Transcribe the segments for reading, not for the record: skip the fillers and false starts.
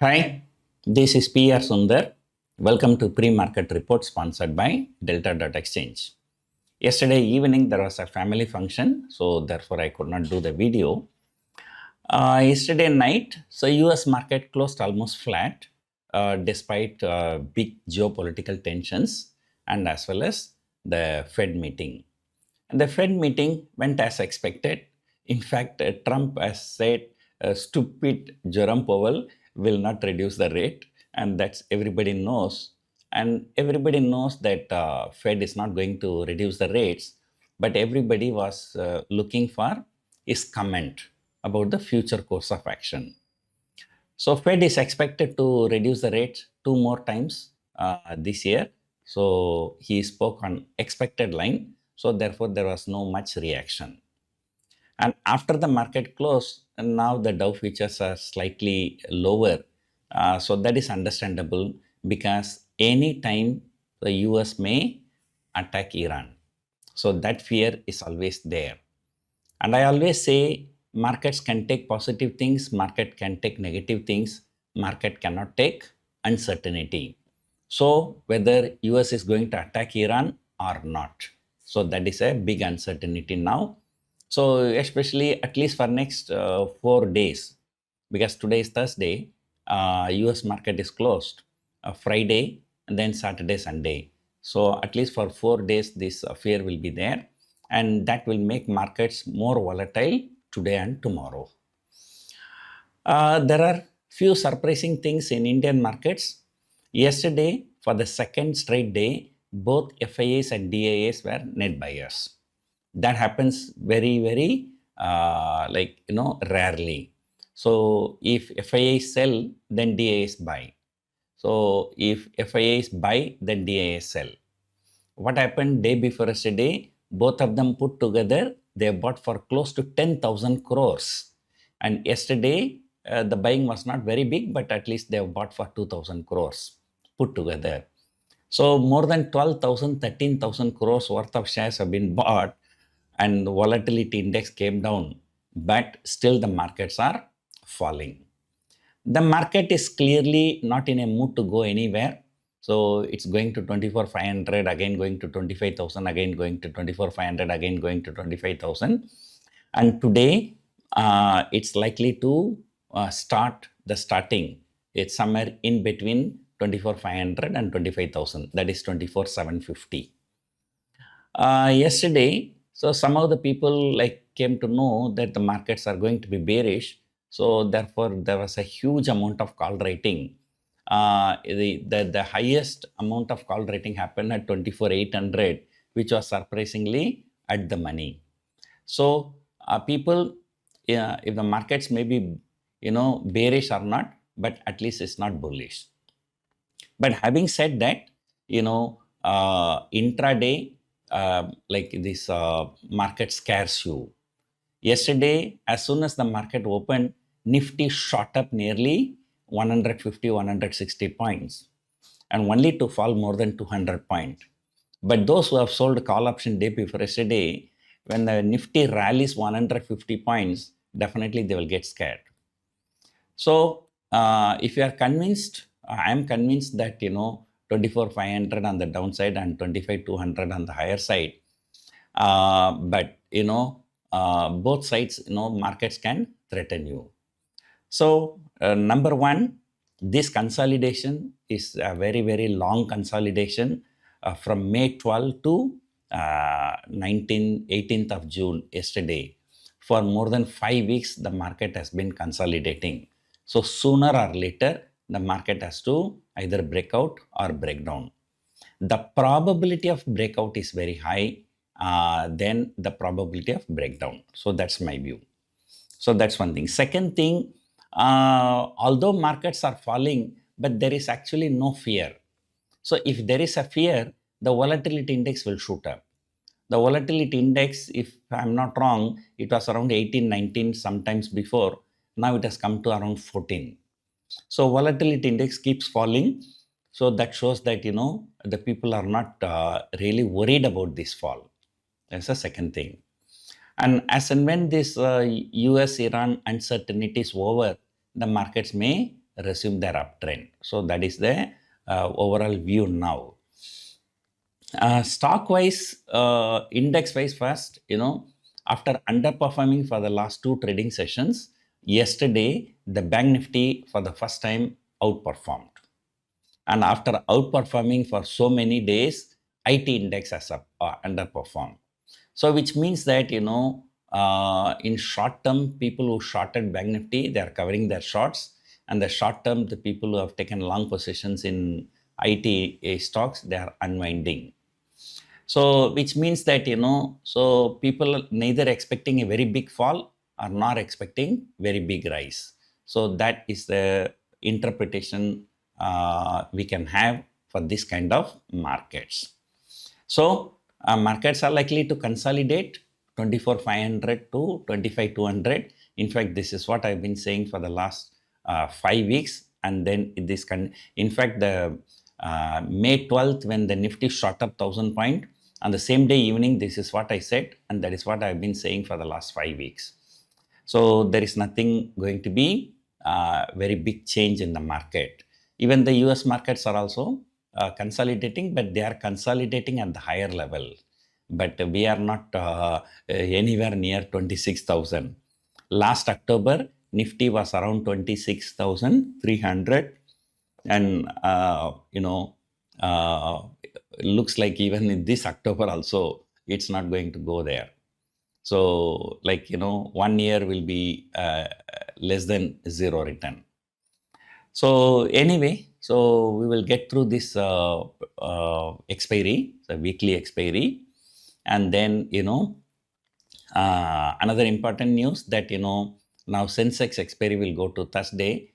Hi, this is PR Sundar. Welcome to pre-market report sponsored by Delta.exchange. Yesterday evening there was a family function, so therefore I could not do the video. Yesterday night, so US market closed almost flat despite big geopolitical tensions and as well as the Fed meeting. And the Fed meeting went as expected. In fact, Trump has said stupid Jerome Powell will not reduce the rate, and that's everybody knows. And everybody knows that Fed is not going to reduce the rates, but everybody was looking for his comment about the future course of action. So Fed is expected to reduce the rate two more times this year. So he spoke on expected line. So therefore there was no much reaction. And after the market closed, now the Dow futures are slightly lower. So that is understandable because any time the US may attack Iran. So that fear is always there. And I always say markets can take positive things, market can take negative things, market cannot take uncertainty. So whether US is going to attack Iran or not. So that is a big uncertainty now. So especially at least for next 4 days, because today is Thursday, US market is closed Friday and then Saturday, Sunday. So at least for 4 days, this fear will be there, and that will make markets more volatile today and tomorrow. There are few surprising things in Indian markets. Yesterday, for the second straight day, both FIAs and DIAs were net buyers. That happens very rarely. So if FIAs sell, then DIAs buy. So if FIAs buy, then DIAs sell. What happened day before yesterday? Both of them put together, they bought for close to 10,000 crores. And yesterday, the buying was not very big, but at least they have bought for 2,000 crores put together. So more than 12,000, 13,000 crores worth of shares have been bought, and the volatility index came down, but still the markets are falling. The market is clearly not in a mood to go anywhere. So it's going to 24,500, again going to 25,000, again going to 24,500, again going to 25,000. And today it's likely to start the starting. It's somewhere in between 24,500 and 25,000. That is 24,750. Yesterday, so some of the people came to know that the markets are going to be bearish. So therefore, there was a huge amount of call rating. The highest amount of call rating happened at 24,800, which was surprisingly at the money. So people, if the markets may be, bearish or not, but at least it's not bullish. But having said that, intraday, this market scares you. Yesterday, as soon as the market opened, Nifty shot up nearly 150, 160 points, and only to fall more than 200 points. But those who have sold call option day before yesterday, when the Nifty rallies 150 points, definitely they will get scared. So if you are convinced, I am convinced that 24,500 on the downside and 25,200 on the higher side. But both sides, markets can threaten you. So number one, this consolidation is a very, very long consolidation from May 12 to 18th of June, yesterday. For more than 5 weeks, the market has been consolidating. So sooner or later, the market has to either break out or break down. The probability of breakout is very high than the probability of breakdown. So that's my view. So that's one thing. Second thing, although markets are falling, but there is actually no fear. So if there is a fear, the volatility index will shoot up. The volatility index, if I'm not wrong, it was around 18, 19 sometimes before. Now it has come to around 14. So volatility index keeps falling. So that shows that, the people are not really worried about this fall. That's the second thing. And as and when this US-Iran uncertainty is over, the markets may resume their uptrend. So that is the overall view now. Stock wise, index wise first, after underperforming for the last two trading sessions, yesterday the bank nifty for the first time outperformed. And after outperforming for so many days, IT index has underperformed. So which means that, in short term, people who shorted bank nifty, they are covering their shorts. And the short term, the people who have taken long positions in IT stocks, they are unwinding. So which means that, so people neither expecting a very big fall or not expecting very big rise. So that is the interpretation we can have for this kind of markets. So markets are likely to consolidate 24,500 to 25,200. In fact, this is what I've been saying for the last 5 weeks. And then this can, in fact, the May 12th, when the Nifty shot up 1,000 point, on the same day evening, this is what I said, and that is what I've been saying for the last 5 weeks. So there is nothing going to be very big change in the market. Even the US markets are also consolidating, but they are consolidating at the higher level. But we are not anywhere near 26,000. Last October, Nifty was around 26,300. And, looks like even in this October also, it's not going to go there. So, 1 year will be less than zero return. So anyway, so we will get through this expiry, the weekly expiry. And then, another important news that, now Sensex expiry will go to Thursday.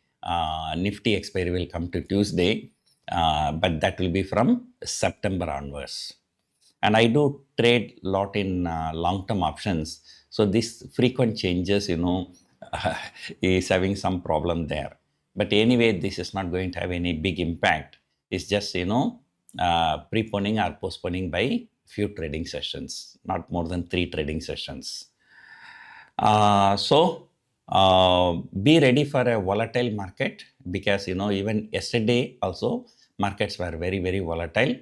Nifty expiry will come to Tuesday. But that will be from September onwards. And I do trade a lot in long-term options. So this frequent changes, is having some problem there. But anyway, this is not going to have any big impact. It's just, preponing or postponing by few trading sessions, not more than 3 trading sessions. So be ready for a volatile market, because, even yesterday also markets were very, very volatile.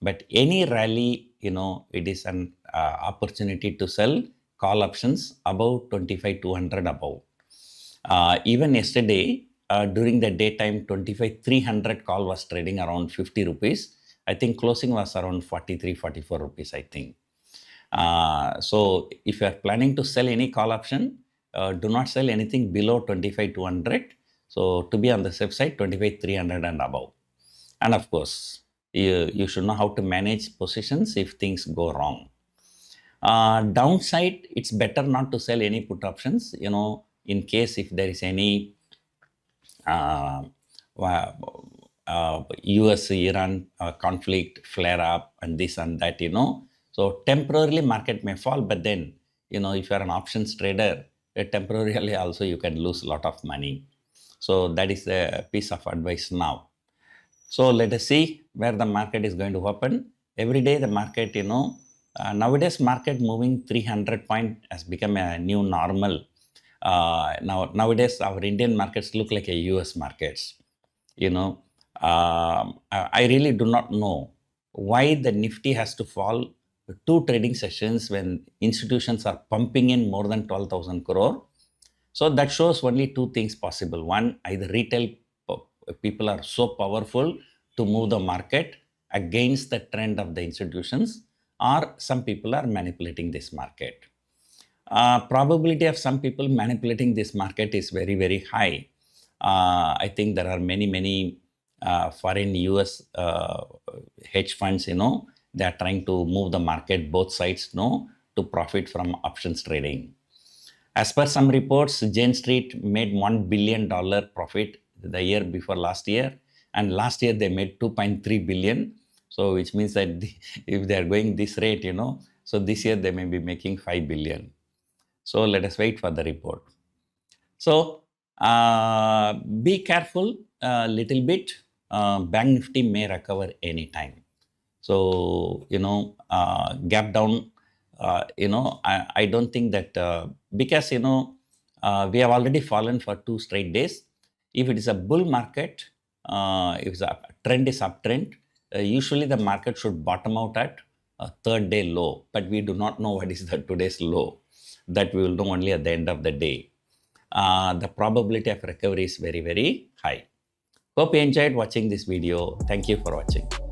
But any rally, it is an opportunity to sell call options above 25,200 above. Even yesterday, during the daytime, 25,300 call was trading around 50 rupees. I think closing was around 43, 44 rupees, I think. So if you are planning to sell any call option, do not sell anything below 25,200. So to be on the safe side, 25,300 and above. And of course, you should know how to manage positions if things go wrong. Downside, it's better not to sell any put options, in case if there is any US-Iran conflict flare up and this and that, So temporarily market may fall, but then, if you're an options trader, temporarily also you can lose a lot of money. So that is the piece of advice now. So let us see where the market is going to open. Every day the market, nowadays market moving 300 point has become a new normal. Nowadays our Indian markets look like a US markets. I really do not know why the Nifty has to fall 2 trading sessions when institutions are pumping in more than 12,000 crore. So that shows only 2 things possible. One, either retail people are so powerful to move the market against the trend of the institutions, or some people are manipulating this market. Probability of some people manipulating this market is very, very high. I think there are many foreign US hedge funds, they are trying to move the market both sides, to profit from options trading. As per some reports, Jane Street made $1 billion profit the year before last year, and last year they made 2.3 billion. So which means that if they are going this rate, so this year they may be making 5 billion. So let us wait for the report. So be careful a little bit. Bank Nifty may recover anytime. So, gap down, I don't think that, because, we have already fallen for 2 straight days. If it is a bull market, if it's a trend is uptrend, usually the market should bottom out at a third day low, but we do not know what is the today's low. That we will know only at the end of the day. The probability of recovery is very, very high. Hope you enjoyed watching this video. Thank you for watching.